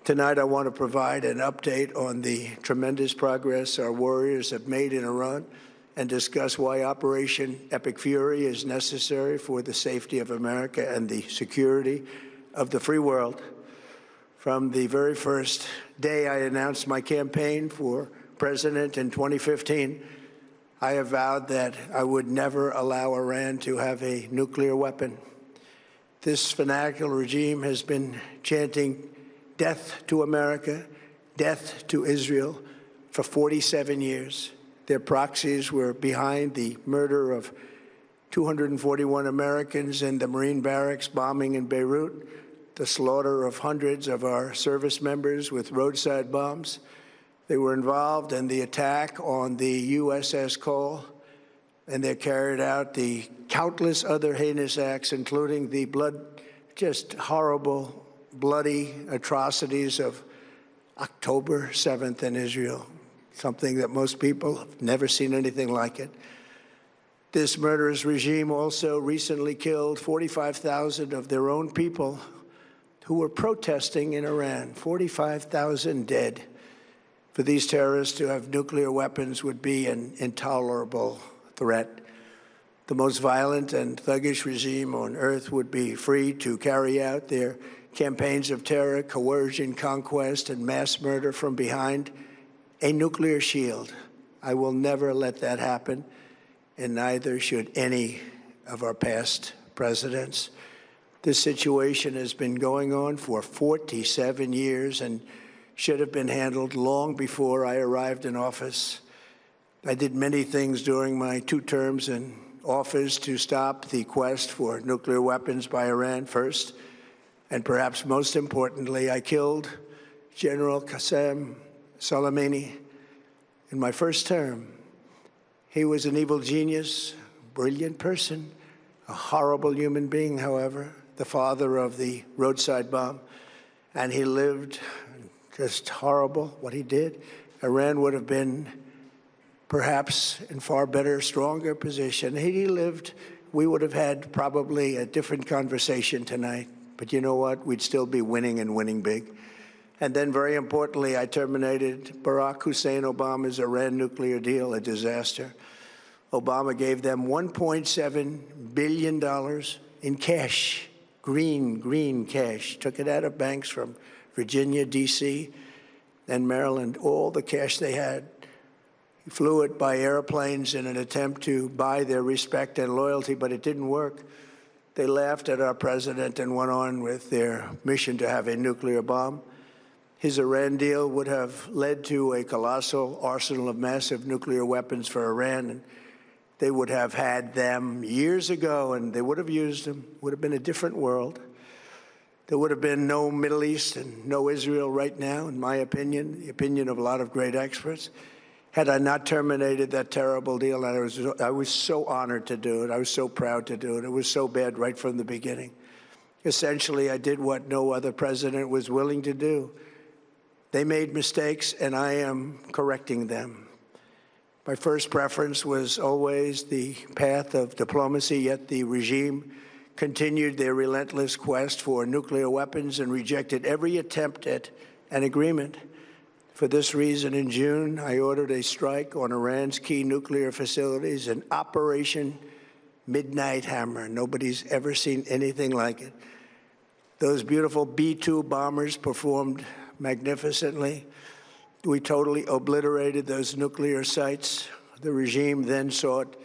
Tonight, I want to provide an update on the tremendous progress our warriors have made in Iran and discuss why Operation Epic Fury is necessary for the safety of America and the security of the free world. From the very first day I announced my campaign for president in 2015, I have vowed that I would never allow Iran to have a nuclear weapon. This fanatical regime has been chanting death to America, death to Israel for 47 years. Their proxies were behind the murder of 241 Americans in the Marine barracks bombing in Beirut, the slaughter of hundreds of our service members with roadside bombs. They were involved in the attack on the USS Cole, and they carried out the countless other heinous acts, including the just horrible, bloody atrocities of October 7th in Israel, something that most people have never seen anything like it. This murderous regime also recently killed 45,000 of their own people who were protesting in Iran. 45,000 dead. For these terrorists to have nuclear weapons would be an intolerable threat. The most violent and thuggish regime on earth would be free to carry out their campaigns of terror, coercion, conquest, and mass murder from behind a nuclear shield. I will never let that happen, and neither should any of our past presidents. This situation has been going on for 47 years and should have been handled long before I arrived in office. I did many things during my 2 terms in office to stop the quest for nuclear weapons by Iran first. And perhaps most importantly, I killed General Qasem Soleimani in my first term. He was an evil genius, brilliant person, a horrible human being, however, the father of the roadside bomb. And he lived just horrible, what he did. Iran would have been perhaps in far better, stronger position. Had he lived, we would have had probably a different conversation tonight. But you know what? We'd still be winning and winning big. And then, very importantly, I terminated Barack Hussein Obama's Iran nuclear deal, a disaster. Obama gave them $1.7 billion in cash, green cash. Took it out of banks from Virginia, D.C., and Maryland, all the cash they had. He flew it by airplanes in an attempt to buy their respect and loyalty, but it didn't work. They laughed at our president and went on with their mission to have a nuclear bomb. His Iran deal would have led to a colossal arsenal of massive nuclear weapons for Iran, and they would have had them years ago, and they would have used them. It would have been a different world. There would have been no Middle East and no Israel right now, in my opinion, the opinion of a lot of great experts, had I not terminated that terrible deal. And I was so honored to do it. I was so proud to do it. It was so bad right from the beginning. Essentially, I did what no other president was willing to do. They made mistakes, and I am correcting them. My first preference was always the path of diplomacy, yet the regime continued their relentless quest for nuclear weapons and rejected every attempt at an agreement. For this reason, in June, I ordered a strike on Iran's key nuclear facilities, an Operation Midnight Hammer. Nobody's ever seen anything like it. Those beautiful B-2 bombers performed magnificently. We totally obliterated those nuclear sites. The regime then sought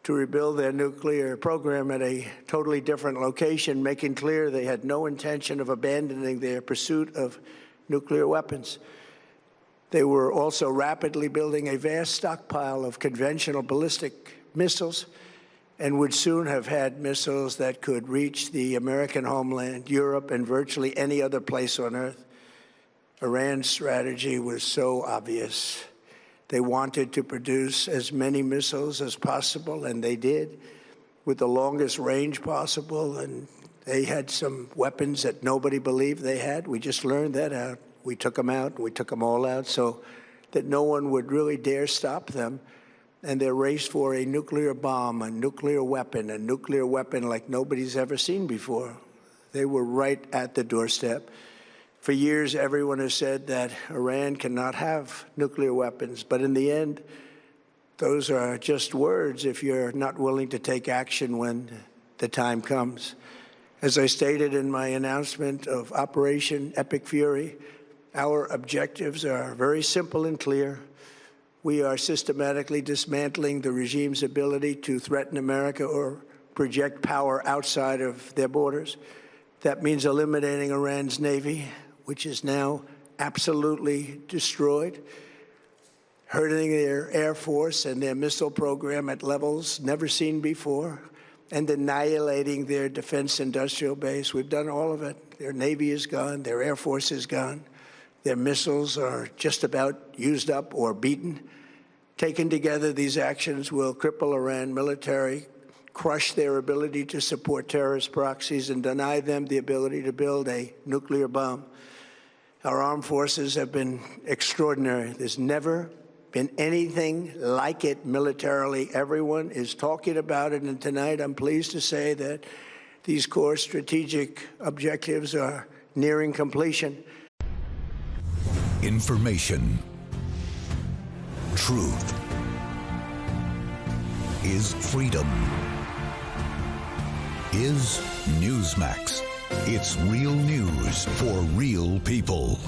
to rebuild their nuclear program at a totally different location, making clear they had no intention of abandoning their pursuit of nuclear weapons. They were also rapidly building a vast stockpile of conventional ballistic missiles and would soon have had missiles that could reach the American homeland, Europe, and virtually any other place on earth. Iran's strategy was so obvious. They wanted to produce as many missiles as possible, and they did, with the longest range possible. And they had some weapons that nobody believed they had. We just learned that out. We took them out. We took them all out so that no one would really dare stop them. And their race for a nuclear bomb, a nuclear weapon like nobody's ever seen before. They were right at the doorstep. For years, everyone has said that Iran cannot have nuclear weapons, but in the end, those are just words if you're not willing to take action when the time comes. As I stated in my announcement of Operation Epic Fury, our objectives are very simple and clear. We are systematically dismantling the regime's ability to threaten America or project power outside of their borders. That means eliminating Iran's Navy, which is now absolutely destroyed, hurting their Air Force and their missile program at levels never seen before, and annihilating their defense industrial base. We've done all of it. Their Navy is gone. Their Air Force is gone. Their missiles are just about used up or beaten. Taken together, these actions will cripple Iran military, crush their ability to support terrorist proxies, and deny them the ability to build a nuclear bomb. Our armed forces have been extraordinary. There's never been anything like it militarily. Everyone is talking about it, and tonight I'm pleased to say that these core strategic objectives are nearing completion. Information. Truth is freedom. Is Newsmax. It's real news for real people.